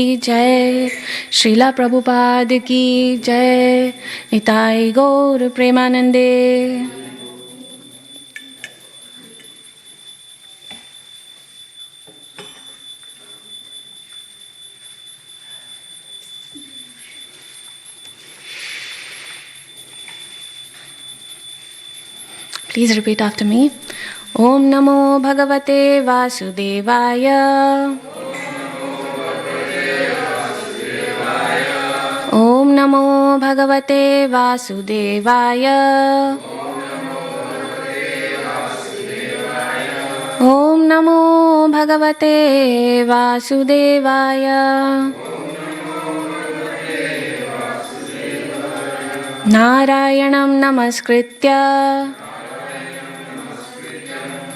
जय श्रीला प्रभुपाद की जय। निताई गौर प्रेमानंदे। Please repeat after me. Om Namo Bhagavate Vasudevaya. Om Namo Bhagavate Vasudevaya. Om Namo Bhagavate Vasudevaya. Narayanam Namaskritya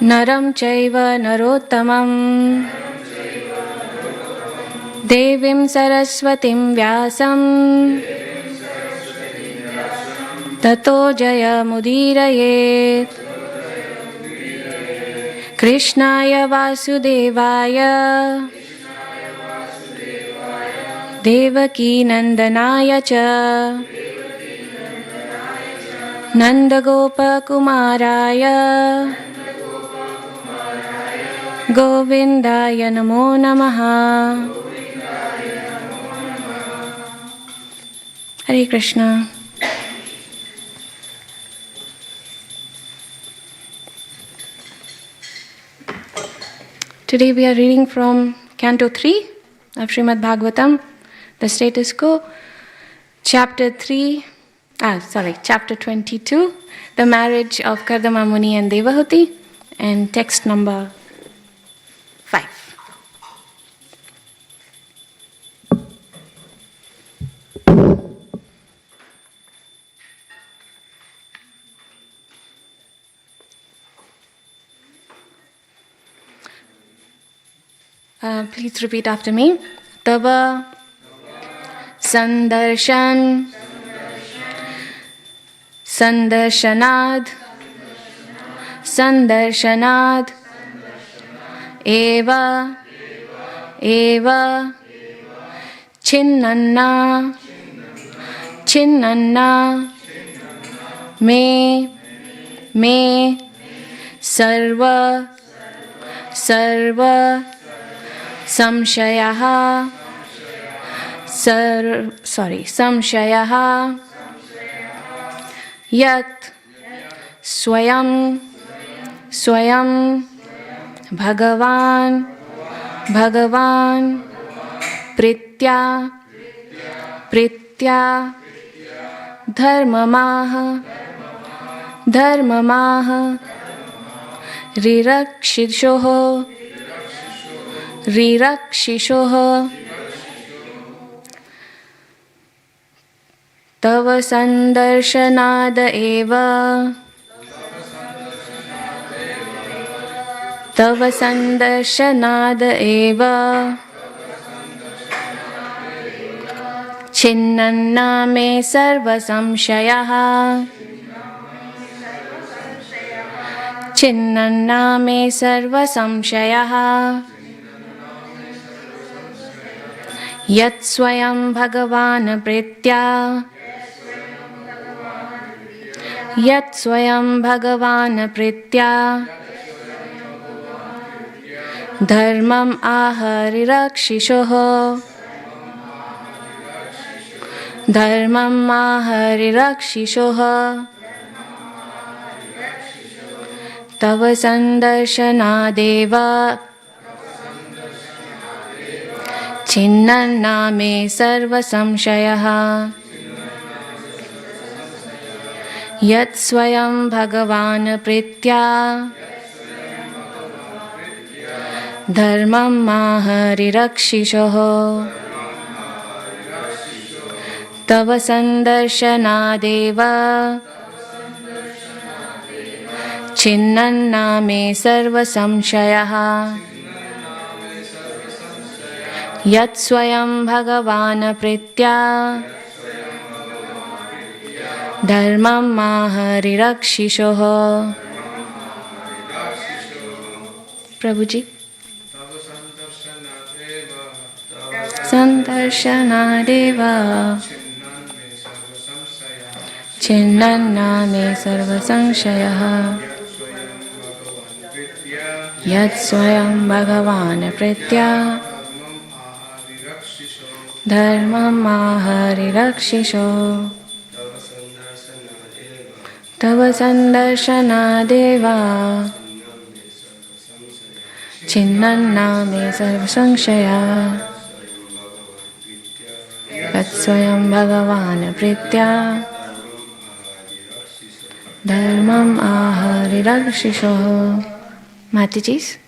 Naram Chaiva Narottamam Devim Saraswatim Vyasam Tato Jayamudirayet. Krishnaya Vasudevaya Devaki Nandanaya Cha Nandagopa Kumaraya Govindaya Namo Namaha. Hare Krishna. Today we are reading from Canto 3 of Srimad Bhagavatam, the status quo, Chapter 22, the marriage of Kardama Muni and Devahuti, and text number 5. Please repeat after me. Tava Sandarshan Sandarshanad Sandarshanad Eva Eva Chinnanna Chinnanna Me Sarva Sarva Samshayaha Samshayaha Yat Swayam Bhagavan Pritya Dharmamaha Rirakshishoho Tava Sandarshanada Eva Tava Sandarshanada Eva Chinnanna Me Sarva Samshayaha Chinnanna Me Sarva Samshayaha Yat Swayam Bhagavan Pritya Yat Swayam Bhagavan Pritya Dharmam Aharirakṣishoho Dharmam Aharirakṣishoho Tava Sandarshanadeva Chinnanna Me Sarva Samshayaha Yat Swayam Bhagavan Pritya Dharmam Aharirakṣishoho Tava Sandarshanadeva Chinnanna Me Sarva Samshayaha Yat Swayam Bhagavan Pritya Dharmam Aharirakṣishoho. Prabhuji. sandarshanadeva Chinnanname sarva sangshayaha Yat swayam bhagavan pritya Dharmam ahari rakshisho Tava sandarshanadeva Chinnanname sarva samshaya Yat swayam bhagavan pritya Dharmam ahari rakshisho. Matajis.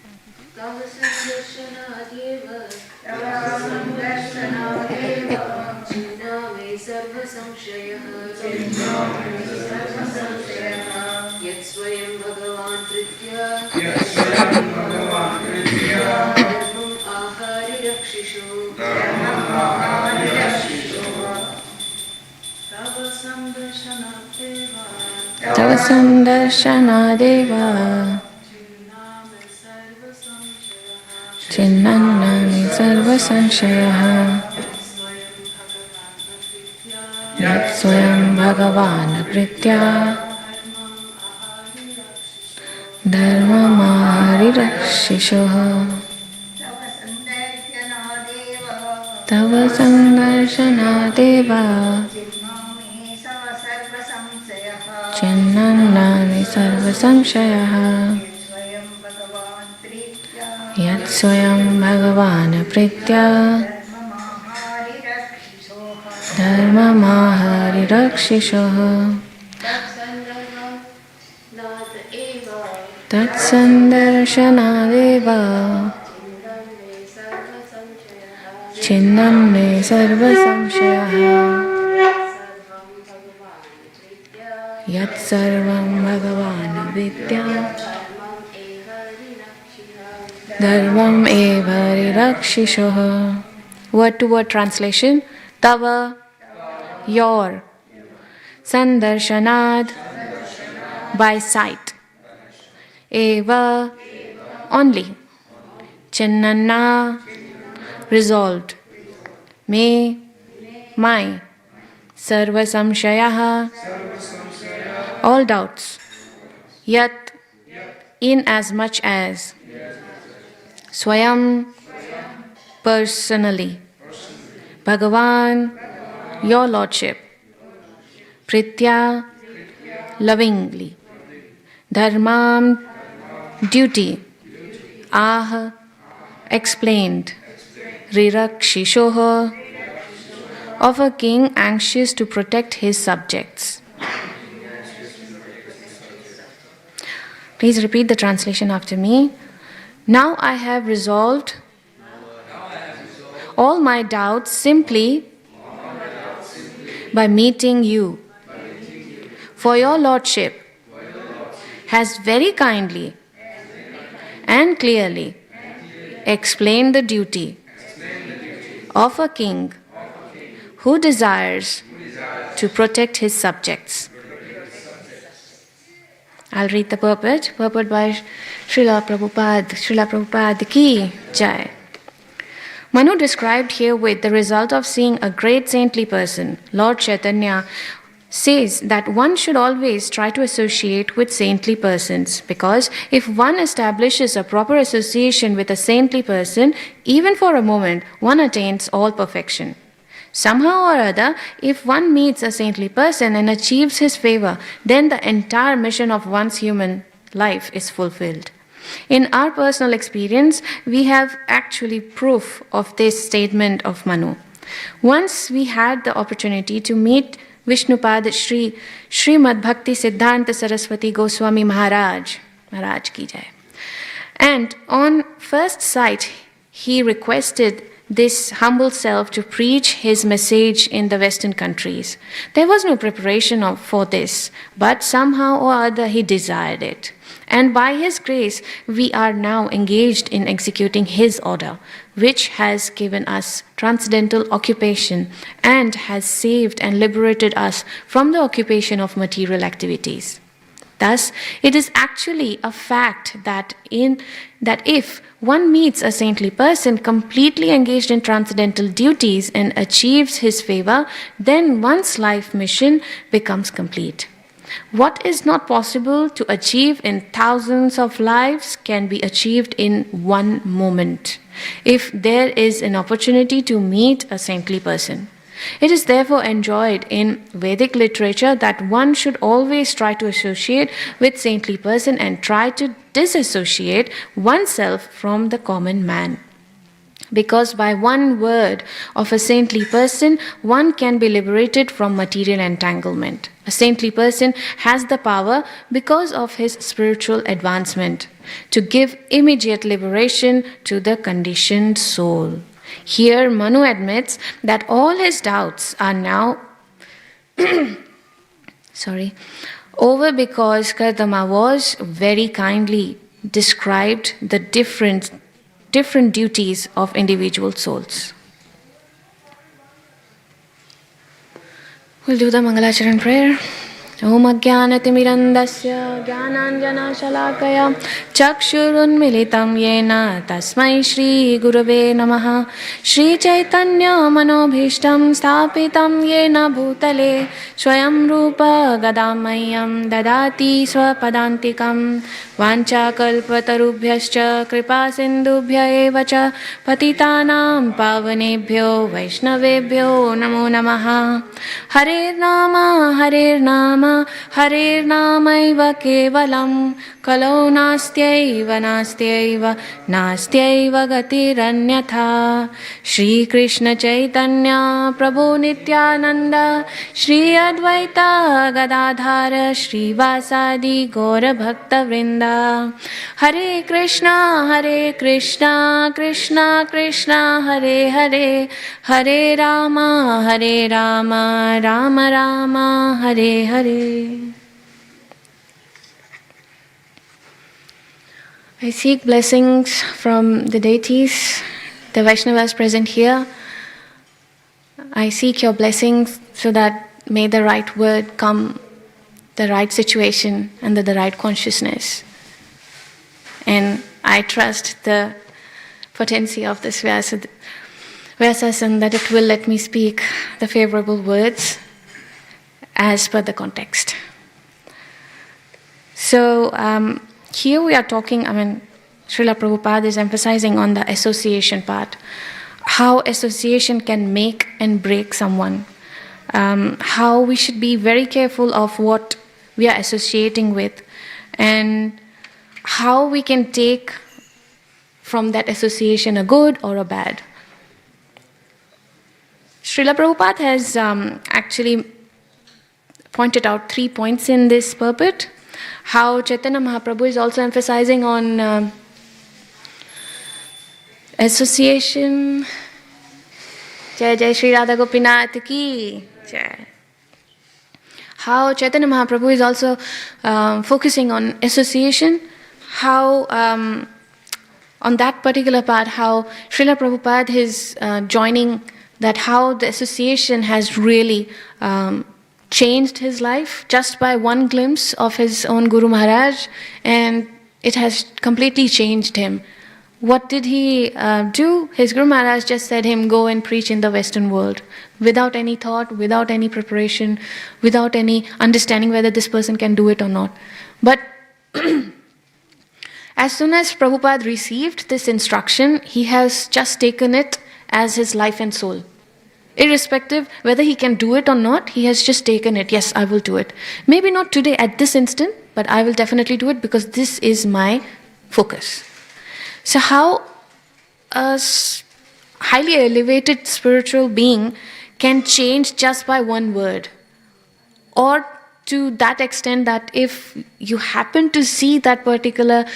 Tava sandarshanadeva Chinnannami sarva sanshayaha Yat swayam bhagavan pritya Dharmamahari rakshishoha Tava sandarshanadeva Chinnannami sarva samshayaha Yat swayam bhagavan pritya Dharmamahari rakshishoha Tat sandarshanadeva Chinnanme sarva samshayaha Yat sarvam bhagavan vidya Dharmam eva rakshishoha. Word to word translation. Tava, your. Sandarshanad, by sight. Eva, only. Chinnanna, resolved. Me, my. Sarva samshayaha, all doubts. Yat, in as much as. Swayam, personally. Bhagavan, your lordship. Pritya, lovingly. Dharmam, duty. Ah, explained. Rirakshishoha, of a king anxious to protect his subjects. Please repeat the translation after me. Now I have resolved all my doubts simply by meeting you. For your lordship has very kindly and clearly explained the duty of a king who desires to protect his subjects. I'll read the purport. Purport by Srila Prabhupada. Srila Prabhupada ki jai. Manu described herewith the result of seeing a great saintly person. Lord Chaitanya says that one should always try to associate with saintly persons, because if one establishes a proper association with a saintly person, even for a moment, one attains all perfection. Somehow or other, if one meets a saintly person and achieves his favor, then the entire mission of one's human life is fulfilled. In our personal experience, we have actually proof of this statement of Manu. Once we had the opportunity to meet Vishnupad Srimad Bhakti Siddhanta Saraswati Goswami Maharaj ki jai. And on first sight, he requested this humble self to preach his message in the Western countries. There was no preparation for this, but somehow or other he desired it. And by his grace, we are now engaged in executing his order, which has given us transcendental occupation and has saved and liberated us from the occupation of material activities. Thus, it is actually a fact that if one meets a saintly person completely engaged in transcendental duties and achieves his favor, then one's life mission becomes complete. What is not possible to achieve in thousands of lives can be achieved in one moment, if there is an opportunity to meet a saintly person. It is therefore enjoyed in Vedic literature that one should always try to associate with saintly person and try to disassociate oneself from the common man. Because by one word of a saintly person, one can be liberated from material entanglement. A saintly person has the power, because of his spiritual advancement, to give immediate liberation to the conditioned soul. Here, Manu admits that all his doubts are now over, because Kardama was very kindly described the different duties of individual souls. We'll do the Mangalacharan prayer. Om Ajnanatimirandasya Jnananjana Shalakaya Chakshurunmilitam Yena Tasmai Shri Gurave Namaha Shri Chaitanya Manobhishtam Sthapitam Yena Bhutale Swayam Rupa Gadamayam Dadati Swapadantikam Vancha Kalpatarubhyascha Kripa Sindhubhya Evacha Patitanam Pavanebhyo Vaishnavebhyo Namo Namaha Hare Nama Harer Namaiva Kevalam Kalo Nastyaiva Gatiranyatha Shri Krishna Chaitanya Prabhu Nityananda Shri Advaita Gadadhara Shri Vasadi Gaura Bhakta Vrinda Hare Krishna Krishna Krishna Hare Hare Hare Rama Rama Rama Hare Hare. I seek blessings from the deities, the Vaishnavas present here. I seek your blessings so that may the right word come, the right situation, under the right consciousness. And I trust the potency of this Vyasas and that it will let me speak the favorable words as per the context. So here we are talking, Srila Prabhupada is emphasizing on the association part. How association can make and break someone. How we should be very careful of what we are associating with. And how we can take from that association a good or a bad. Srila Prabhupada has actually pointed out 3 points in this purport. How Chaitanya Mahaprabhu is also emphasizing on association. Jai Jai Shri Radha Gopinath ki Jai. How Chaitanya Mahaprabhu is also focusing on association. How on that particular part, how Srila Prabhupada is joining that, how the association has really changed his life just by one glimpse of his own Guru Maharaj, and it has completely changed him. What did he do? His Guru Maharaj just said him, go and preach in the Western world, without any thought, without any preparation, without any understanding whether this person can do it or not. But as soon as Prabhupada received this instruction, he has just taken it as his life and soul. Irrespective whether he can do it or not, he has just taken it. Yes, I will do it. Maybe not today at this instant, but I will definitely do it because this is my focus. So how a highly elevated spiritual being can change just by one word? Or to that extent that if you happen to see that particular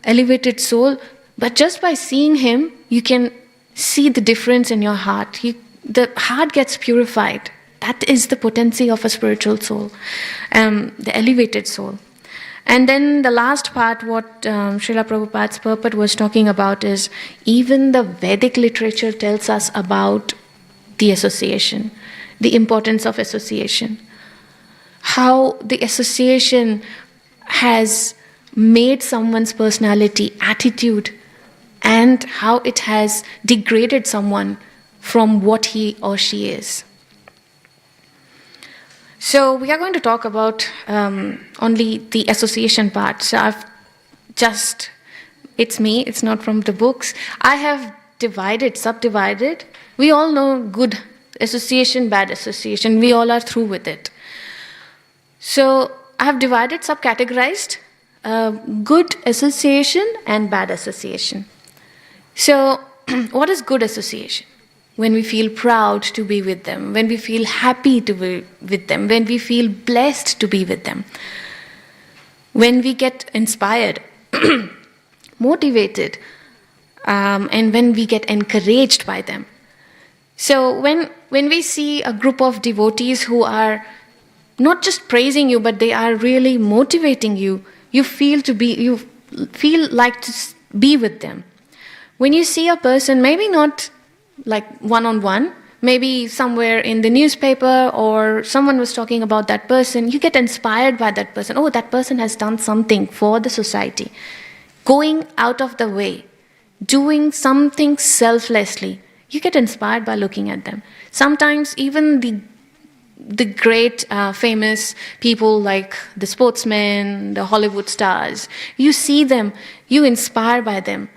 elevated soul, but just by seeing him, you can see the difference in your heart. The heart gets purified. That is the potency of a spiritual soul, the elevated soul. And then the last part, what Srila Prabhupada's purport was talking about is, even the Vedic literature tells us about the association, the importance of association. How the association has made someone's personality, attitude, and how it has degraded someone from what he or she is. So we are going to talk about only the association part. So it's me, it's not from the books. I have subdivided. We all know good association, bad association. We all are through with it. So I have divided, subcategorized good association and bad association. So what is good association? When we feel proud to be with them, when we feel happy to be with them, when we feel blessed to be with them, when we get inspired, motivated, and when we get encouraged by them. So when we see a group of devotees who are not just praising you, but they are really motivating you, you feel like to be with them. When you see a person, maybe not like one-on-one, maybe somewhere in the newspaper or someone was talking about that person, you get inspired by that person. Oh, that person has done something for the society. Going out of the way, doing something selflessly. You get inspired by looking at them. Sometimes even the great famous people like the sportsmen, the Hollywood stars, you see them, you inspire by them.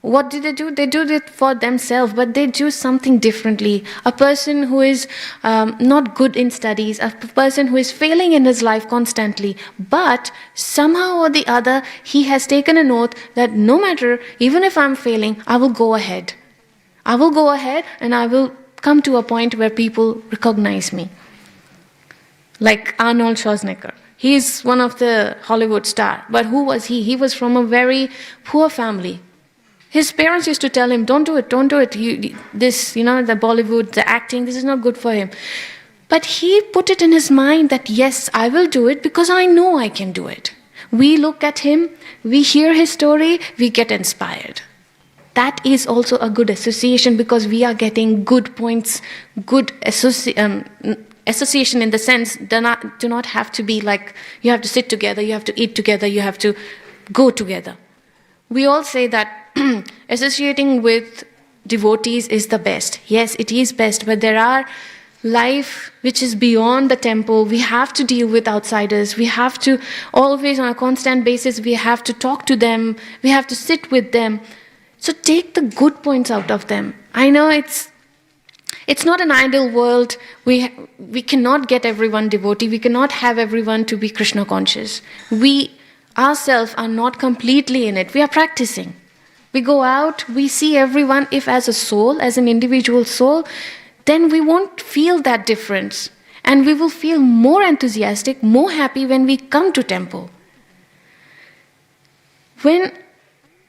What do? They do it for themselves, but they do something differently. A person who is not good in studies, a person who is failing in his life constantly, but somehow or the other, he has taken an oath that no matter, even if I'm failing, I will go ahead. I will go ahead and I will come to a point where people recognize me. Like Arnold Schwarzenegger. He's one of the Hollywood stars, but who was he? He was from a very poor family. His parents used to tell him, don't do it. The Bollywood, the acting, this is not good for him. But he put it in his mind that, yes, I will do it because I know I can do it. We look at him, we hear his story, we get inspired. That is also a good association because we are getting good points, good association in the sense, do not have to be like, you have to sit together, you have to eat together, you have to go together. We all say that associating with devotees is the best. Yes, it is best, but there are life which is beyond the temple. We have to deal with outsiders. We have to always, on a constant basis, we have to talk to them. We have to sit with them. So take the good points out of them. I know it's not an ideal world. We cannot get everyone devotee. We cannot have everyone to be Krishna conscious. We ourselves are not completely in it. We are practicing. We go out, we see everyone, if as a soul, as an individual soul, then we won't feel that difference. And we will feel more enthusiastic, more happy when we come to temple. When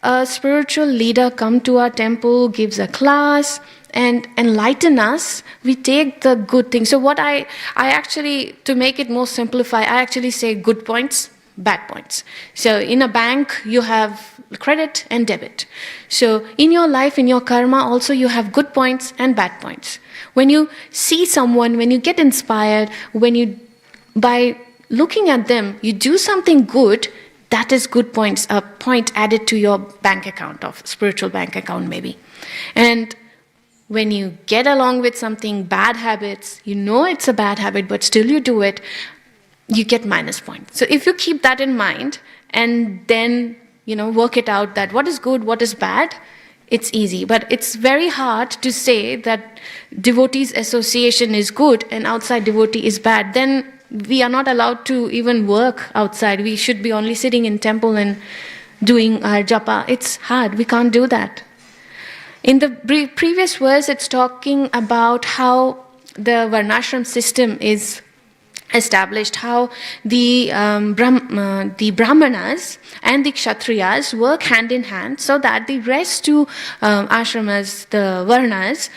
a spiritual leader comes to our temple, gives a class, and enlighten us, we take the good things. So what I actually, to make it more simplified, I actually say good points, bad points. So in a bank, you have credit and debit. So in your life, in your karma, also you have good points and bad points. When you see someone, when you get inspired, by looking at them, you do something good, that is good points, a point added to your bank account, of spiritual bank account maybe. And when you get along with something, bad habits, you know it's a bad habit, but still you do it, you get minus points. So if you keep that in mind and then work it out that what is good, what is bad, it's easy. But it's very hard to say that devotees association is good and outside devotee is bad. Then we are not allowed to even work outside. We should be only sitting in temple and doing our japa. It's hard. We can't do that. In the previous verse, it's talking about how the varnashram system is established, how the brahmanas and the kshatriyas work hand in hand so that the rest two ashramas, the varnas,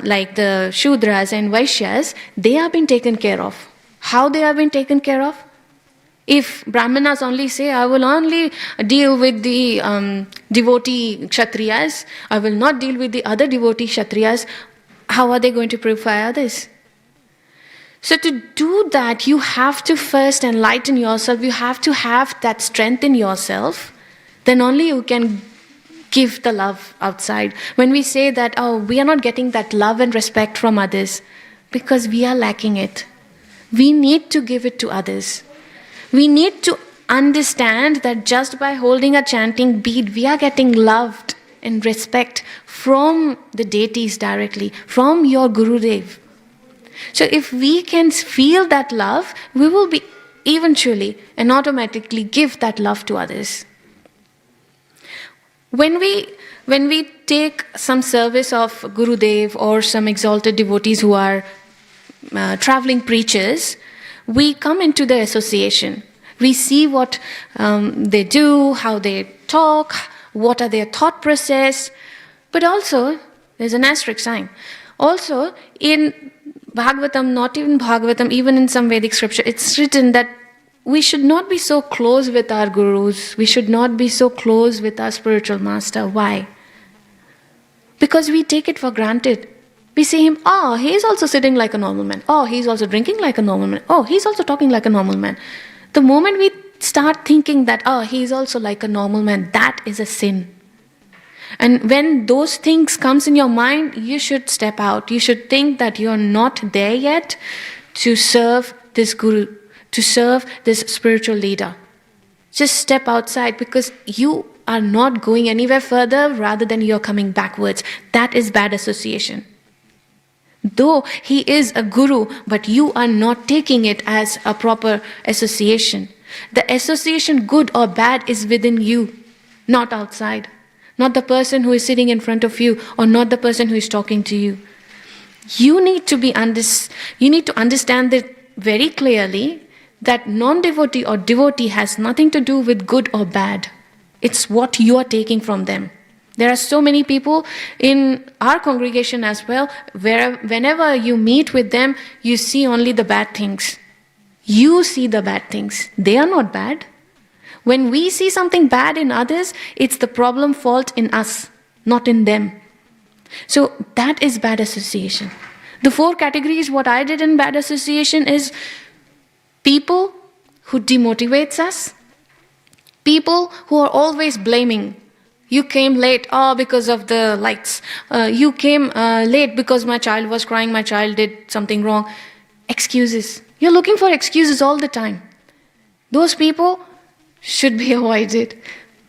like the shudras and vaishyas, they have been taken care of. How they have been taken care of? If brahmanas only say, I will only deal with the devotee kshatriyas, I will not deal with the other devotee kshatriyas, how are they going to purify others? So to do that, you have to first enlighten yourself. You have to have that strength in yourself. Then only you can give the love outside. When we say that, oh, we are not getting that love and respect from others, because we are lacking it. We need to give it to others. We need to understand that just by holding a chanting bead, we are getting loved and respect from the deities directly, from your Gurudev. So if we can feel that love, we will be eventually and automatically give that love to others. When we take some service of Gurudev or some exalted devotees who are traveling preachers, we come into the association. We see what they do, how they talk, what are their thought process. But also, there's an asterisk sign. Also, in Bhagavatam, not even Bhagavatam, even in some Vedic scripture, it's written that we should not be so close with our gurus. We should not be so close with our spiritual master. Why? Because we take it for granted. We see him, oh, he's also sitting like a normal man. Oh, he's also drinking like a normal man. Oh, he's also talking like a normal man. The moment we start thinking that, oh, he's also like a normal man, that is a sin. And when those things comes in your mind, you should step out. You should think that you're not there yet to serve this guru, to serve this spiritual leader. Just step outside, because you are not going anywhere further rather than you're coming backwards. That is bad association. Though he is a guru, but you are not taking it as a proper association. The association, good or bad, is within you, not outside. Not the person who is sitting in front of you, or not the person who is talking to you. You need to understand it very clearly that non-devotee or devotee has nothing to do with good or bad. It's what you are taking from them. There are so many people in our congregation as well, where whenever you meet with them, you see only the bad things. You see the bad things. They are not bad. When we see something bad in others, it's the problem fault in us, not in them. So that is bad association. The 4 categories, what I did in bad association is people who demotivates us, people who are always blaming. You came late, because of the lights. You came late because my child was crying, my child did something wrong. Excuses. You're looking for excuses all the time. Those people should be avoided.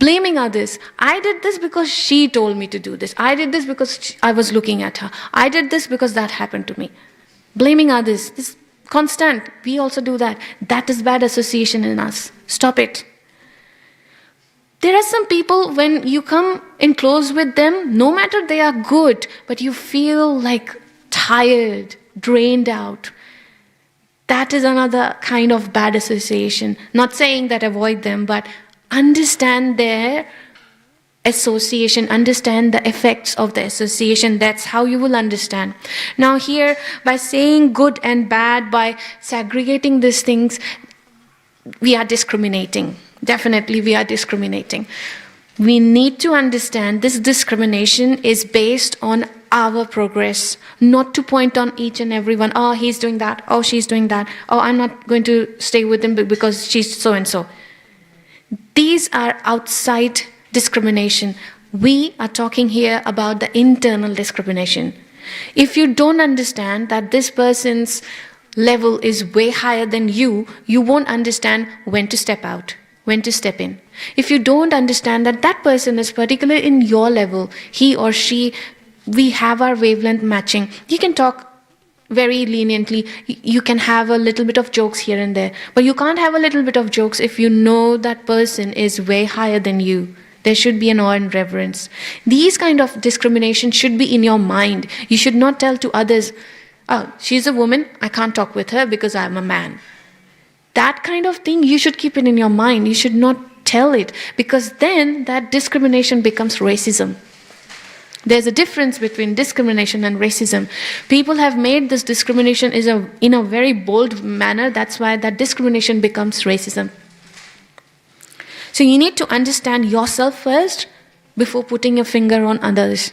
Blaming others. I did this because she told me to do this. I did this because I was looking at her. I did this because that happened to me. Blaming others. This constant. We also do that. That is bad association in us. Stop it. There are some people, when you come in close with them, no matter they are good, but you feel like tired, drained out. That is another kind of bad association. Not saying that avoid them, but understand their association, understand the effects of the association. That's how you will understand. Now here, by saying good and bad, by segregating these things, we are discriminating. Definitely we are discriminating. We need to understand this discrimination is based on our progress, not to point on each and everyone. Oh, he's doing that. Oh, she's doing that. Oh, I'm not going to stay with him because she's so and so. These are outside discrimination. We are talking here about the internal discrimination. If you don't understand that this person's level is way higher than you, you won't understand when to step out, when to step in. If you don't understand that that person is particularly in your level, he or she, we have our wavelength matching, you can talk very leniently. You can have a little bit of jokes here and there, but you can't have a little bit of jokes if you know that person is way higher than you. There should be an awe and reverence. These kind of discrimination should be in your mind. You should not tell to others, oh, she's a woman, I can't talk with her because I'm a man. That kind of thing, you should keep it in your mind. You should not tell it, because then that discrimination becomes racism. There's a difference between discrimination and racism. People have made this discrimination in a very bold manner. That's why that discrimination becomes racism. So you need to understand yourself first before putting your finger on others.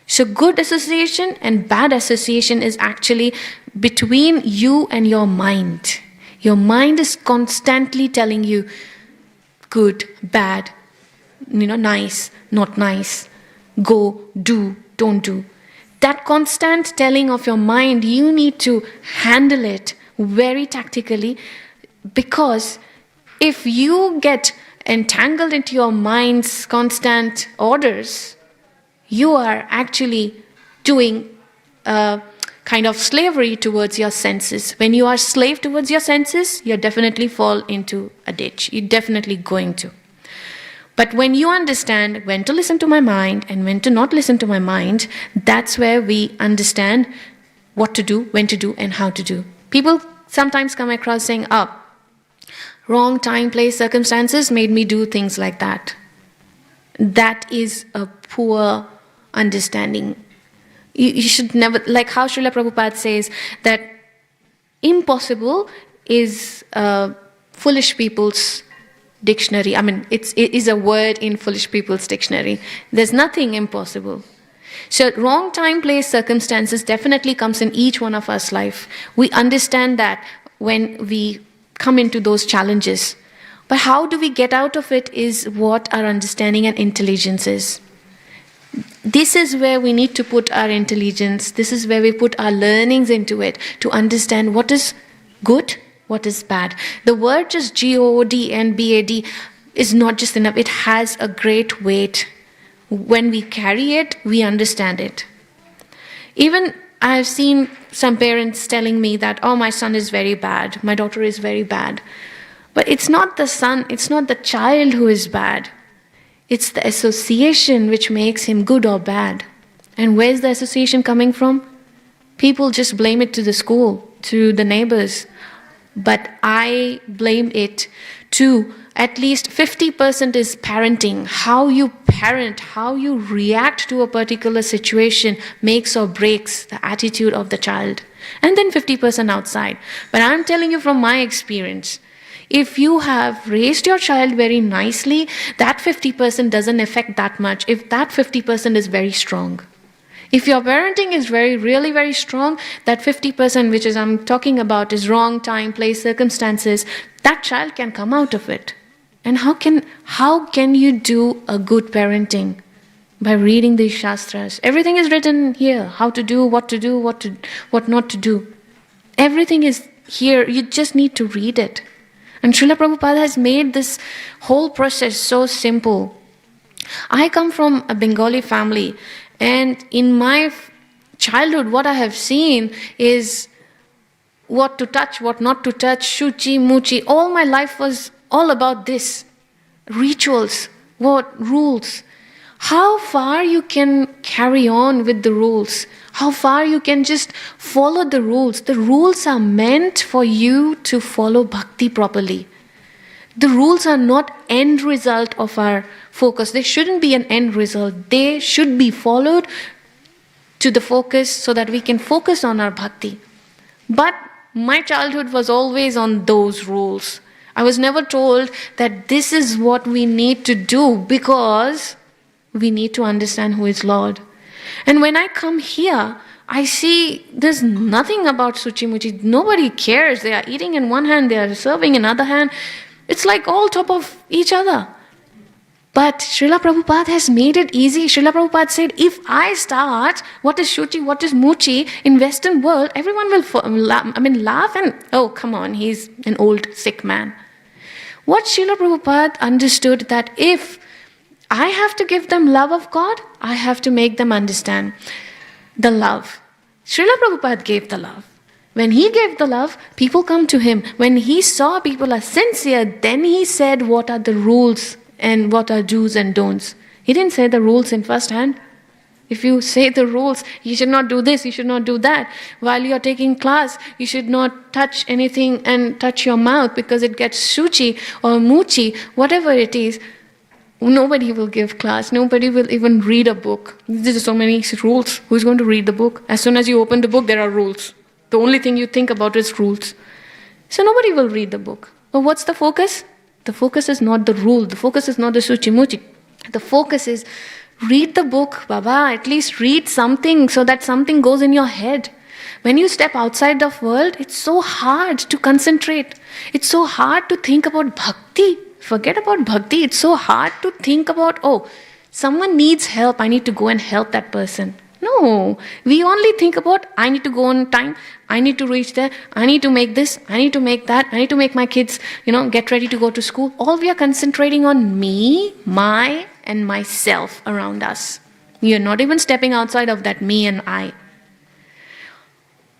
So good association and bad association is actually between you and your mind. Your mind is constantly telling you good, bad, nice, not nice, go, do, don't do. That constant telling of your mind, you need to handle it very tactically, because if you get entangled into your mind's constant orders, you are actually doing a kind of slavery towards your senses. When you are slave towards your senses, you definitely fall into a ditch. You're definitely going to. But when you understand when to listen to my mind and when to not listen to my mind, that's where we understand what to do, when to do, and how to do. People sometimes come across saying, wrong time, place, circumstances made me do things like that. That is a poor understanding. You should never, like how Srila Prabhupada says that impossible is foolish people's dictionary. It is a word in foolish people's dictionary. There's nothing impossible. So wrong time, place, circumstances definitely comes in each one of us life. We understand that when we come into those challenges. But how do we get out of it is what our understanding and intelligence is. This is where we need to put our intelligence. This is where we put our learnings into it to understand what is good, what is bad. The word just God and Bad is not just enough. It has a great weight. When we carry it, we understand it. Even I have seen some parents telling me that, my son is very bad, my daughter is very bad. But it's not the son, it's not the child who is bad. It's the association which makes him good or bad. And where's the association coming from? People just blame it to the school, to the neighbors. But I blame it to at least 50% is parenting. How you parent, how you react to a particular situation makes or breaks the attitude of the child. And then 50% outside. But I'm telling you from my experience, if you have raised your child very nicely, that 50% doesn't affect that much if that 50% is very strong. If your parenting is really very strong, that 50% which is I'm talking about is wrong time, place, circumstances, that child can come out of it. And how can you do a good parenting? By reading these shastras. Everything is written here. How to do, what not to do. Everything is here. You just need to read it. And Srila Prabhupada has made this whole process so simple. I come from a Bengali family, and in my childhood, what I have seen is what to touch, what not to touch, shuchi, muchi. All my life was all about this. Rituals, rules. How far you can carry on with the rules. How far you can just follow the rules. The rules are meant for you to follow bhakti properly. The rules are not end result of our focus. They shouldn't be an end result. They should be followed to the focus so that we can focus on our bhakti. But my childhood was always on those rules. I was never told that this is what we need to do because we need to understand who is Lord. And when I come here, I see there's nothing about Suchi Muchi. Nobody cares. They are eating in one hand, they are serving in other hand. It's like all top of each other. But Srila Prabhupada has made it easy. Srila Prabhupada said, if I start what is Shuchi, what is Muchi in Western world, everyone will laugh and, oh, come on, he's an old sick man. What Srila Prabhupada understood that if I have to give them love of God, I have to make them understand the love. Srila Prabhupada gave the love. When he gave the love, people come to him. When he saw people are sincere, then he said what are the rules and what are do's and don'ts. He didn't say the rules in first hand. If you say the rules, you should not do this, you should not do that. While you are taking class, you should not touch anything and touch your mouth because it gets shuchi or muchi, whatever it is. Nobody will give class. Nobody will even read a book. There's so many rules. Who's going to read the book? As soon as you open the book, there are rules. The only thing you think about is rules. So nobody will read the book. But what's the focus? The focus is not the rule. The focus is not the suchi muchi. The focus is Read the book, Baba. At least read something so that something goes in your head. When you step outside the world, it's so hard to concentrate. It's so hard to think about bhakti. Forget about bhakti. It's so hard to think about, oh, someone needs help. I need to go and help that person. No, we only think about, I need to go on time. I need to reach there. I need to make this. I need to make that. I need to make my kids, get ready to go to school. All we are concentrating on me, my, and myself around us. We are not even stepping outside of that me and I.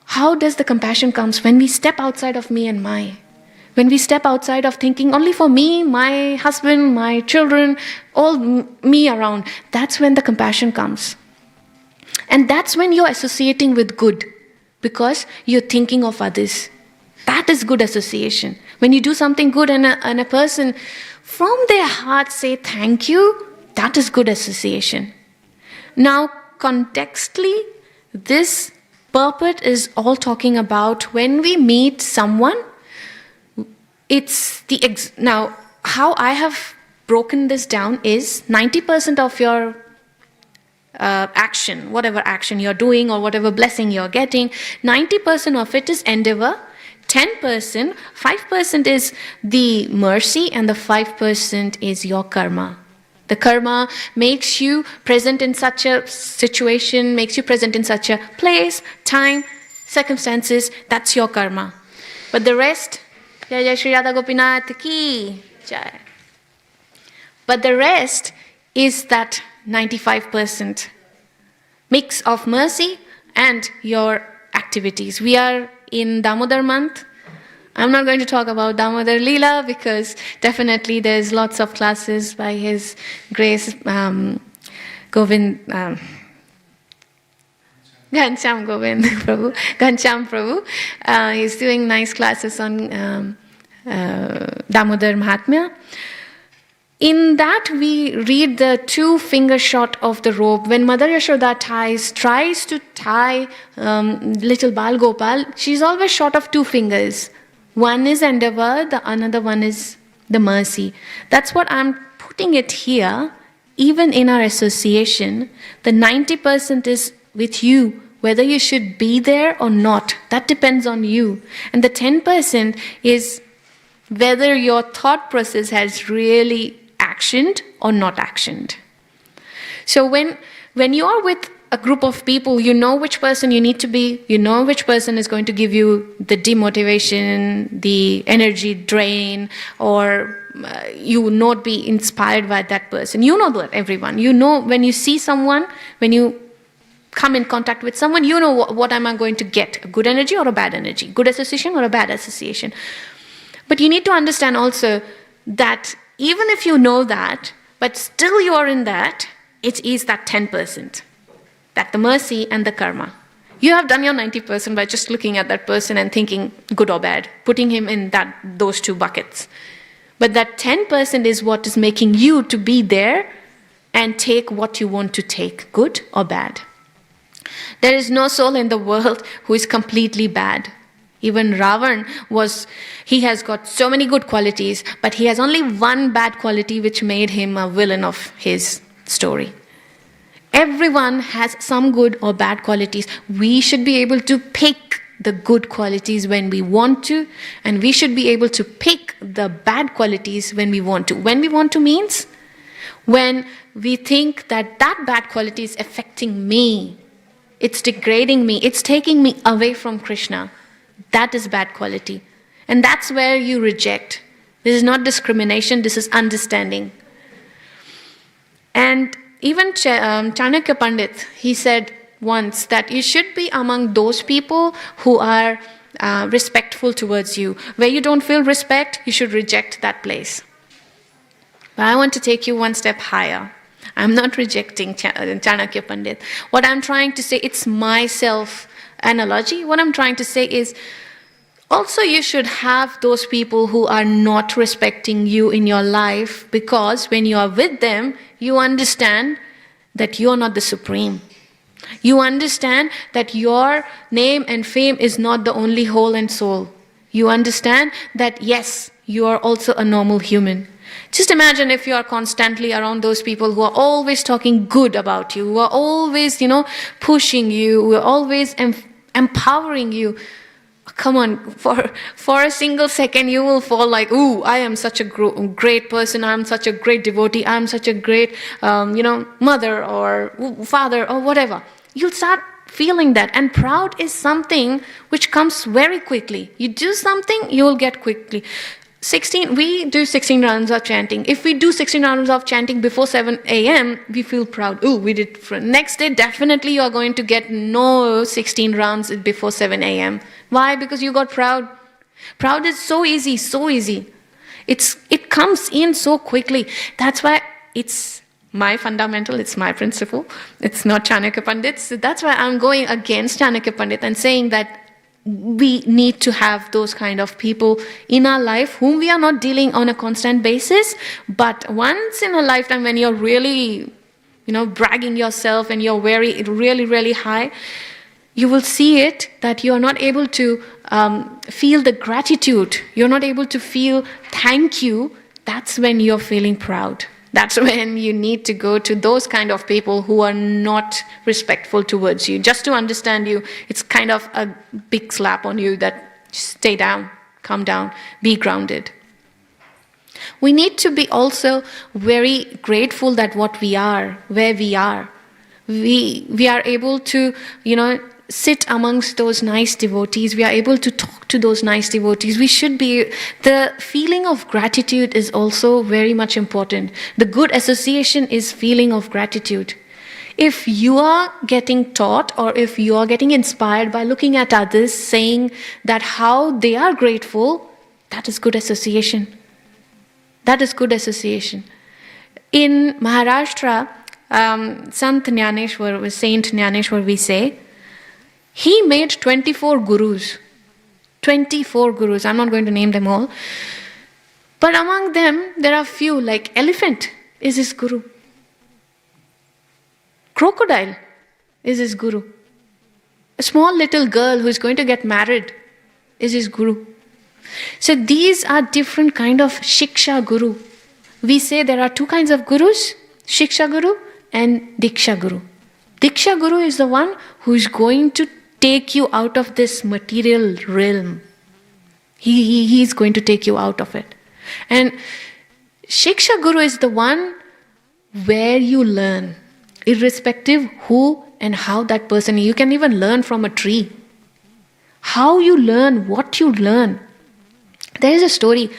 How does the compassion comes? When we step outside of me and my. When we step outside of thinking only for me, my husband, my children, all me around. That's when the compassion comes. And that's when you're associating with good. Because you're thinking of others. That is good association. When you do something good and a person from their heart say thank you, that is good association. Now, contextually, this purport is all talking about when we meet someone, it's now, how I have broken this down is 90% of your action, whatever action you're doing or whatever blessing you're getting, 90% of it is endeavor, 10%, 5% is the mercy, and the 5% is your karma. The karma makes you present in such a situation, makes you present in such a place, time, circumstances. That's your karma. But the rest, Jai Jai Shri Radha Gopinath ki Jai. But the rest is that 95% mix of mercy and your activities. We are in Damodar month. I'm not going to talk about Damodar Leela because definitely there's lots of classes by His Grace Govind, Ghansham Govind Prabhu, Ghansham Prabhu. He's doing nice classes on Damodar Mahatmya. In that we read the 2-finger shot of the rope. When Mother Yashoda tries to tie little Bal Gopal, she's always short of 2 fingers. One is endeavor, the another one is the mercy. That's what I'm putting it here. Even in our association, the 90% is with you, whether you should be there or not. That depends on you. And the 10% is whether your thought process has really actioned or not actioned. So when you are with a group of people, you know which person you need to be, you know which person is going to give you the demotivation, the energy drain, or you will not be inspired by that person. You know that, everyone. You know when you see someone, when you come in contact with someone, you know what am I going to get, a good energy or a bad energy, good association or a bad association. But you need to understand also that even if you know that, but still you are in that, it is that 10%. That the mercy and the karma. You have done your 90% by just looking at that person and thinking good or bad, putting him in those 2 buckets. But that 10% is what is making you to be there and take what you want to take, good or bad. There is no soul in the world who is completely bad. Even Ravan he has got so many good qualities, but he has only one bad quality which made him a villain of his story. Everyone has some good or bad qualities. We should be able to pick the good qualities when we want to, and we should be able to pick the bad qualities when we want to. When we want to means when we think that bad quality is affecting me, it's degrading me, it's taking me away from Krishna. That is bad quality. And that's where you reject. This is not discrimination, this is understanding. And even Chanakya Pandit, he said once that you should be among those people who are respectful towards you. Where you don't feel respect, you should reject that place. But I want to take you one step higher. I'm not rejecting Chanakya Pandit. What I'm trying to say, it's my self-analogy. What I'm trying to say is, also you should have those people who are not respecting you in your life, because when you are with them, you understand that you are not the supreme. You understand that your name and fame is not the only whole and soul. You understand that yes, you are also a normal human. Just imagine if you are constantly around those people who are always talking good about you, who are always, pushing you, who are always empowering you. Come on, for a single second you will fall like, ooh, I am such a great person, I'm such a great devotee, I'm such a great, mother or father or whatever. You'll start feeling that. And proud is something which comes very quickly. You do something, you will get quickly. We do 16 rounds of chanting. If we do 16 rounds of chanting before 7 a.m., we feel proud. Oh, we did. Next day, definitely you are going to get no 16 rounds before 7 a.m. Why? Because you got proud. Proud is so easy, so easy. It comes in so quickly. That's why it's my fundamental, it's my principle. It's not Chanakya Pandit. So that's why I'm going against Chanakya Pandit and saying that we need to have those kind of people in our life whom we are not dealing on a constant basis, but once in a lifetime when you're really, bragging yourself and you're really, really high, you will see it that you are not able to feel the gratitude. You're not able to feel thank you. That's when you're feeling proud. That's when you need to go to those kind of people who are not respectful towards you. Just to understand you, it's kind of a big slap on you that stay down, calm down, be grounded. We need to be also very grateful that what we are, where we are. We are able to, sit amongst those nice devotees. We are able to talk to those nice devotees. The feeling of gratitude is also very much important. The good association is feeling of gratitude. If you are getting taught or if you are getting inspired by looking at others saying that how they are grateful, that is good association. That is good association. In Maharashtra, Saint Jnaneshwar, we say, he made 24 gurus. 24 gurus. I'm not going to name them all. But among them, there are few, like elephant is his guru. Crocodile is his guru. A small little girl who is going to get married is his guru. So these are different kind of Shiksha Guru. We say there are two kinds of gurus, Shiksha Guru and Diksha Guru. Diksha Guru is the one who is going to take you out of this material realm. He is going to take you out of it. And Shiksha Guru is the one where you learn, irrespective who and how that person is. You can even learn from a tree. How you learn, what you learn. There is a story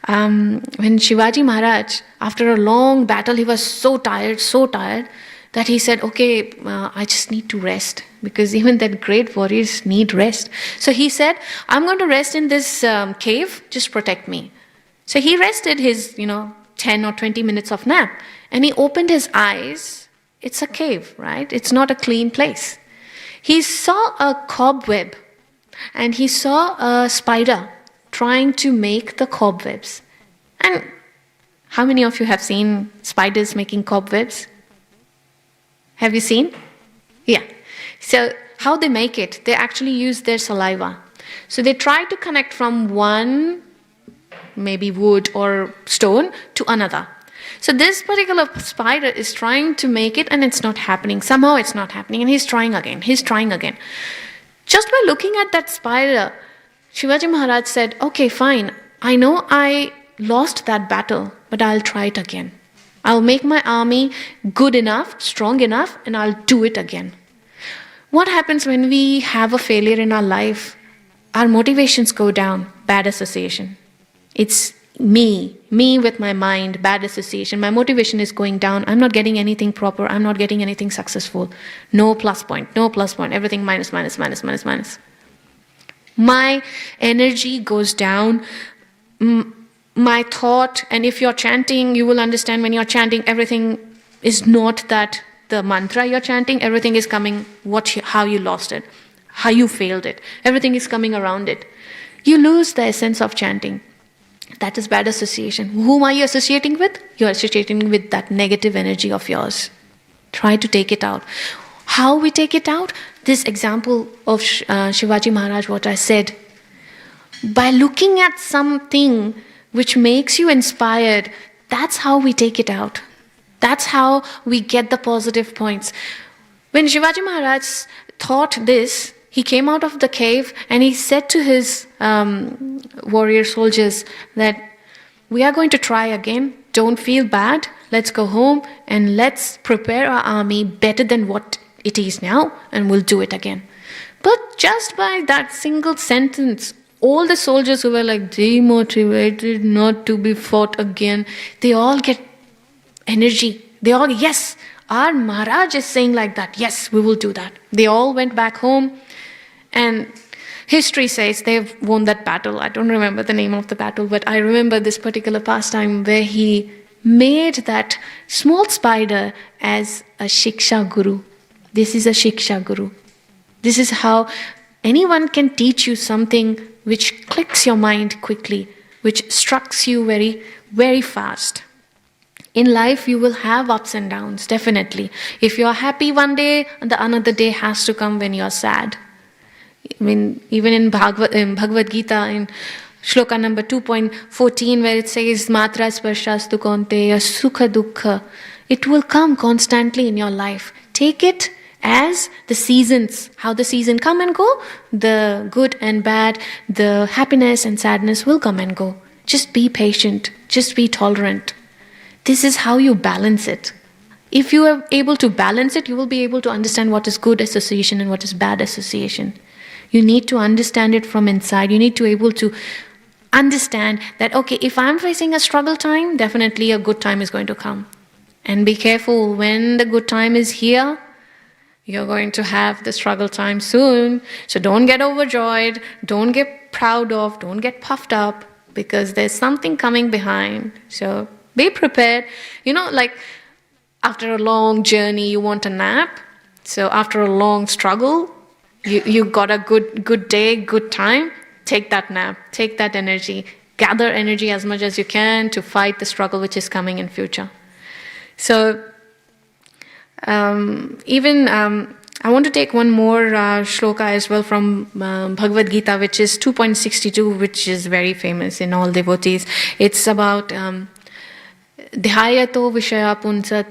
when Shivaji Maharaj, after a long battle, he was so tired, that he said, okay, I just need to rest, because even that great warriors need rest. So he said, I'm going to rest in this cave, just protect me. So he rested his, 10 or 20 minutes of nap, and he opened his eyes. It's a cave, right? It's not a clean place. He saw a cobweb, and he saw a spider trying to make the cobwebs. And how many of you have seen spiders making cobwebs? Have you seen? Yeah. So how they make it? They actually use their saliva. So they try to connect from one, maybe wood or stone, to another. So this particular spider is trying to make it and it's not happening. Somehow it's not happening and he's trying again. Just by looking at that spider, Shivaji Maharaj said, okay, fine. I know I lost that battle, but I'll try it again. I'll make my army good enough, strong enough, and I'll do it again. What happens when we have a failure in our life? Our motivations go down. Bad association. It's me with my mind, bad association. My motivation is going down. I'm not getting anything proper. I'm not getting anything successful. No plus point. Everything minus. My energy goes down. My thought, and if you're chanting, you will understand when you're chanting, everything is not that the mantra you're chanting, everything is coming how you lost it, how you failed it. Everything is coming around it. You lose the essence of chanting. That is bad association. Whom are you associating with? You're associating with that negative energy of yours. Try to take it out. How we take it out? This example of Shivaji Maharaj, what I said. By looking at something which makes you inspired, That's how we take it out. That's how we get the positive points. When Shivaji Maharaj thought this, he came out of the cave and he said to his warrior soldiers that we are going to try again. Don't feel bad. Let's go home and let's prepare our army better than what it is now, and we'll do it again. But just by that single sentence, all the soldiers who were like demotivated not to be fought again, they all get energy. They all, yes, our Maharaj is saying like that. Yes, we will do that. They all went back home, and history says they've won that battle. I don't remember the name of the battle, but I remember this particular pastime where he made that small spider as a Shiksha Guru. This is a Shiksha Guru. This is how anyone can teach you something which clicks your mind quickly, which strikes you very, very fast. In life, you will have ups and downs, definitely. If you are happy one day, the another day has to come when you are sad. I mean, even in Bhagavad Gita, in shloka number 2.14, where it says, Matra sparshastu kaunteya sukha dukkha, it will come constantly in your life. Take it as the seasons, how the season come and go, the good and bad, the happiness and sadness will come and go. Just be patient, just be tolerant. This is how you balance it. If you are able to balance it, you will be able to understand what is good association and what is bad association. You need to understand it from inside. You need to be able to understand that, okay, if I'm facing a struggle time, definitely a good time is going to come. And be careful, when the good time is here, you're going to have the struggle time soon. So don't get overjoyed, don't get proud of, don't get puffed up, because there's something coming behind. So be prepared. You know, like after a long journey, you want a nap. So after a long struggle, you got a good day, good time, take that nap, take that energy, gather energy as much as you can to fight the struggle which is coming in future. So I want to take one more shloka as well from Bhagavad Gita, which is 2.62, which is very famous in all devotees. It's about Dhyayato Vishaya Punsat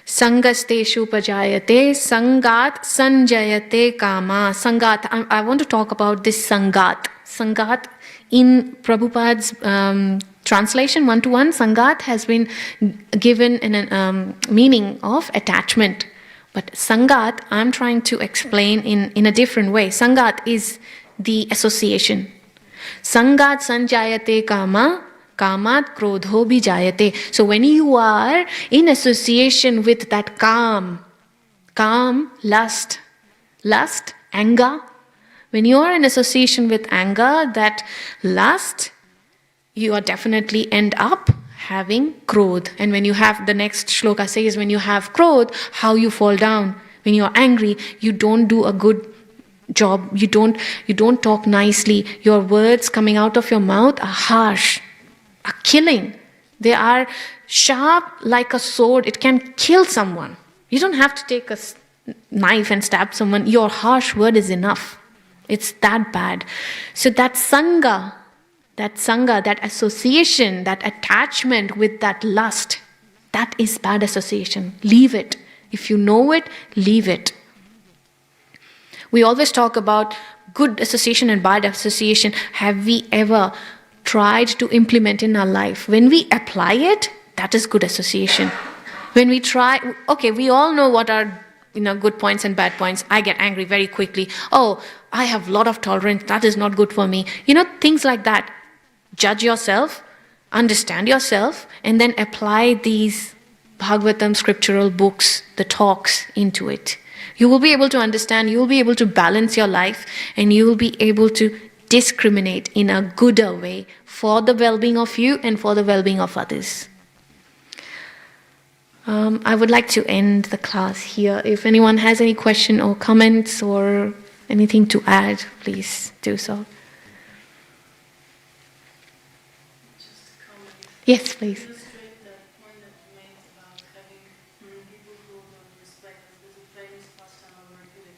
Sangasteshu Pajayate Sangat Sanjayate Kama. Sangat, I want to talk about this Sangat. Sangat in Prabhupada's translation, one-to-one, Sangat has been given in a meaning of attachment. But Sangat, I'm trying to explain in a different way. Sangat is the association. Sangat Sanjayate Kama. Kamat krodho bijayate. So when you are in association with that calm, lust, anger, when you are in association with anger, that lust, you are definitely end up having krodh. And when you have, the next shloka says, when you have krodh, how you fall down. When you are angry, you don't do a good job. You don't talk nicely. Your words coming out of your mouth are harsh, are killing. They are sharp like a sword. It can kill someone. You don't have to take a knife and stab someone. Your harsh word is enough. It's that bad. So that sangha, that association, that attachment with that lust, that is bad association. Leave it. If you know it, leave it. We always talk about good association and bad association. Have we ever tried to implement in our life? When we apply it, that is good association. When we try, okay, we all know what are good points and bad points. I get angry very quickly. Oh, I have a lot of tolerance. That is not good for me. Things like that. Judge yourself, understand yourself, and then apply these Bhagavatam scriptural books, the talks, into it. You will be able to understand, you will be able to balance your life, and you will be able to discriminate in a gooder way for the well-being of you and for the well-being of others. I would like to end the class here. If anyone has any question or comments or anything to add, please do so. Yes, please. Illustrate that point that you made about having people who don't respect us. There's a famous pastime I work with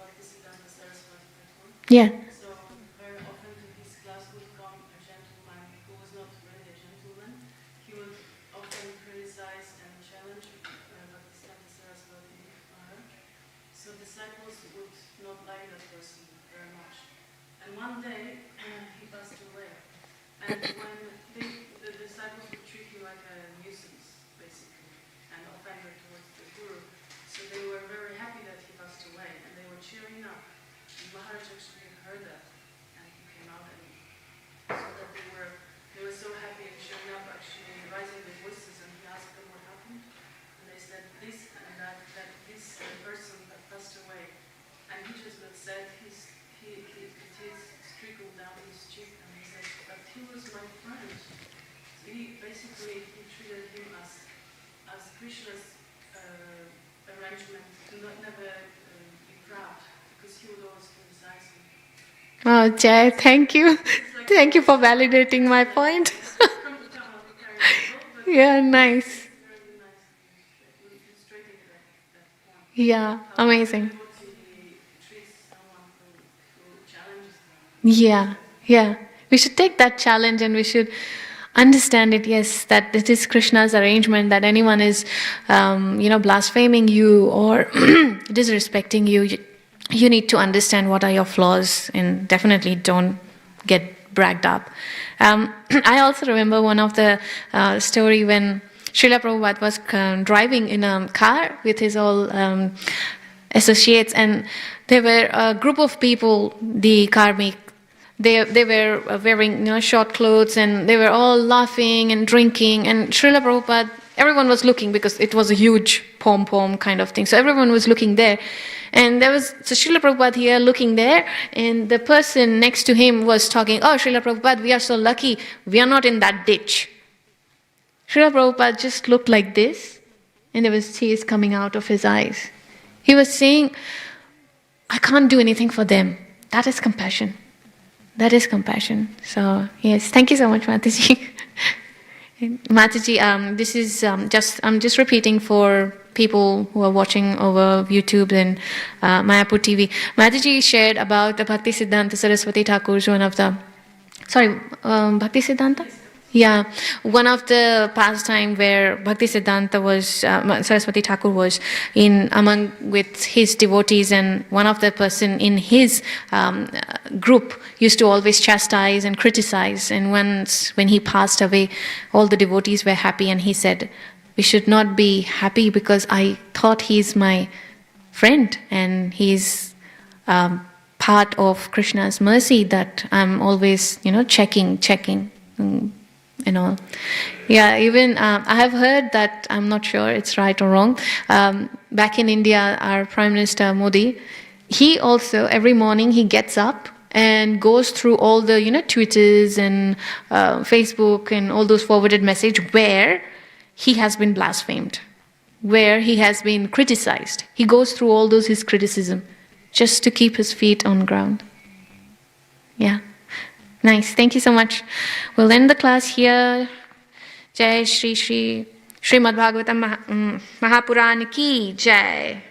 Bhaktisiddhanta Saraswati Thakur. Yeah. So very often to his class would come a gentleman who was not really a gentleman. He would often disciples would not like that person very much. And one day he passed away. And when the disciples would treat him like a nuisance, basically, and offender towards the Guru. So they were very happy that he passed away, and they were cheering up. And Maharaj actually heard that, and he came out, and so that they were so happy and cheering up, actually raising their voices, and he asked them what happened. And they said this and that this person that passed away, and he just got sad. The tears trickled down his cheek, and he said, "But he was my friend." So he treated him as Krishna's arrangement, to never be proud, because he would always criticize him. Oh, Jai, thank you. Like Thank you for validating my point. from the time of the character, but Yeah, nice. it's very nice illustrating that point. Yeah, amazing. How devotee treats someone who challenges them. Yeah. We should take that challenge and we should understand it, yes, that it is Krishna's arrangement, that anyone is, blaspheming you or disrespecting you. You need to understand what are your flaws and definitely don't get bragged up. I also remember one of the story when Srila Prabhupada was driving in a car with his all associates, and there were a group of people, the karmic. They were wearing short clothes, and they were all laughing and drinking. And Srila Prabhupada, everyone was looking because it was a huge pom-pom kind of thing. So everyone was looking there. And so Srila Prabhupada here looking there, and the person next to him was talking, "Oh, Srila Prabhupada, we are so lucky, we are not in that ditch." Srila Prabhupada just looked like this, and there was tears coming out of his eyes. He was saying, "I can't do anything for them." That is compassion. That is compassion. So, yes, thank you so much, Mataji. Mataji, this is I'm just repeating for people who are watching over YouTube and Mayapur TV. Mataji shared about the Bhakti Siddhanta Saraswati Thakur's Bhakti Siddhanta? Yeah, one of the pastime where Bhakti Siddhanta was, Saraswati Thakur was among with his devotees, and one of the person in his group used to always chastise and criticize. And once, when he passed away, all the devotees were happy, and he said, "We should not be happy because I thought he's my friend and he's part of Krishna's mercy that I'm always, checking. And all." Yeah, even I have heard that, I'm not sure it's right or wrong, back in India, our Prime Minister Modi, he also, every morning he gets up and goes through all the, Twitters and Facebook and all those forwarded message where he has been blasphemed, where he has been criticized. He goes through all those, his criticism, just to keep his feet on ground. Yeah. Nice, thank you so much. We'll end the class here. Jai Shri Srimad Bhagavatam Mahapuran ki Jai.